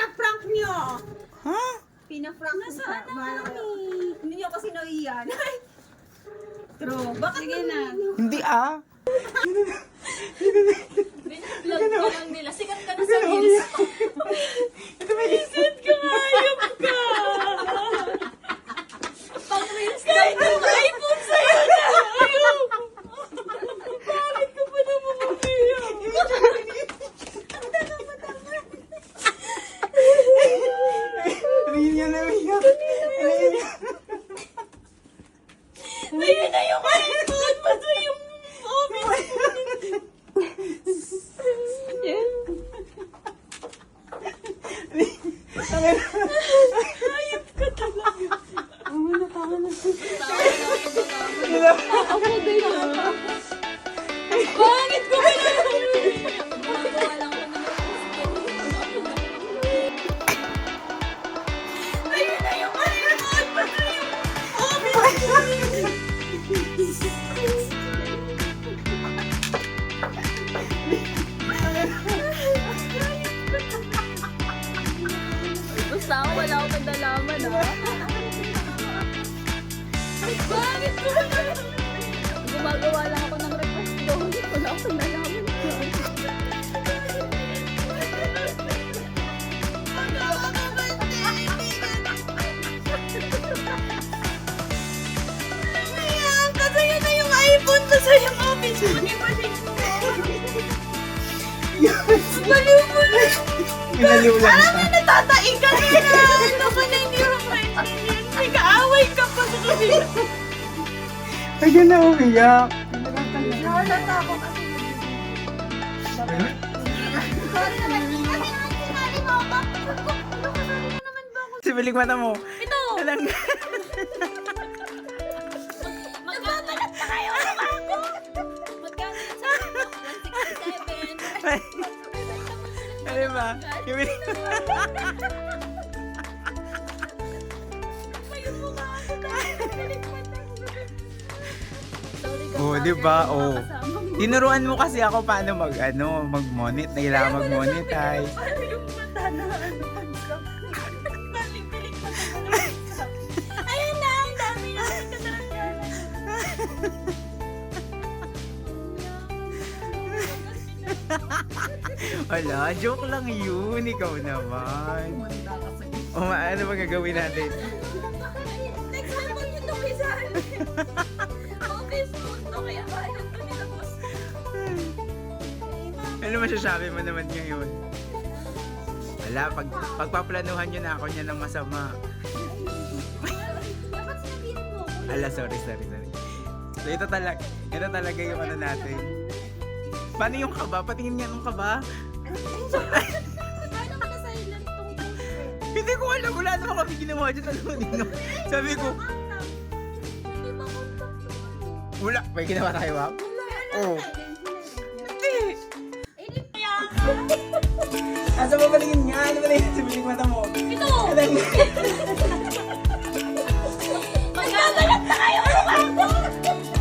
pinaprank nyo. Ha? Pinaprank nyo. Hindi nyo kasi naiyan. True. Bakit sige na? Hindi ah. Vlog ka lang nila. Sikat ka na sa reels. Sikat ka nga, ayop ka. Pang reels na ito. iPhone sa'yo na. Ayop. Bakit ka pa naman mag-iyak? Riyan na umiyak. Ayun na yung iPhone. Basta yung office. Yan. Ayop ka talaga. Tawa na ako din ah. Bakit ko ba naman? Gumagawa lang ako ng ayun na yung iPhone. Basta yung office. Basta ako, wala akong nagdalaman ah. Bakit ko ba naman? Gumagawa lang ako ng request doon. Wala akong nagdalaman. Ayan, kasi yun na yung iPhone ko sa yung office mo. Di ba din mo? Baliw-baliw. Pinaliw lang Alam mo, siya. natataig ka na. Ano ka na hindi mo maintindihan? Nag-aaway ka pa sa kanila. Riyan na umiyak. Nahalata ako kasi. Sorry naman. Kasi sinali mo ako. Kasali mo naman ba ako? Sibilig mata mo. Ito! Alang. Magbabalat na kayo naman ako! Magkano yun sa 167? Ano ba? Sibilig Ayun mo nga ako dahil. Sorry ka. Oh, di ba? Oh. Tinuruan mo kasi ako paano mag-monet. Kailangan mag-monetize. Ano yung mata na ano pagka? Balik-balik pa sa ayun na, ang dami na Wala, joke lang yun. Ikaw naman. Ano ba gagawin natin? next time pag yung tumisan. Office food to kaya bayad ko nila boss. Ano masasabi mo naman ngayon? Wala, pagpaplanuhan nyo na ako niya ng masama. Dapat sinabihan mo ako. Ala, sorry. So, ito talaga yung ano natin. Paano yung kaba? Patingin nga nung kaba. Paano ka na silent tong Hindi ko alam. Wala naman kami ginawa dyan. Alam mo, Dino. Sabi ko, Hindi ba contact mo? wala. May ginawa tayo, Wap? Oo. Hindi. Asa mo patingin nga? Ano ba na yun? Sibilig mata mo. Ito! Alam mo. Magbabalat na kayo!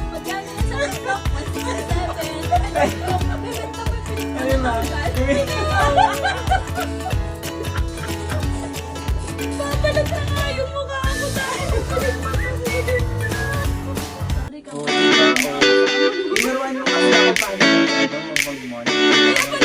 Magkano yun sa stock? 167. Ano ba? Babalat na nga yung mukha ko dahil. Sorry ka. Tinuruan mo kasi ako paano mag-monetize.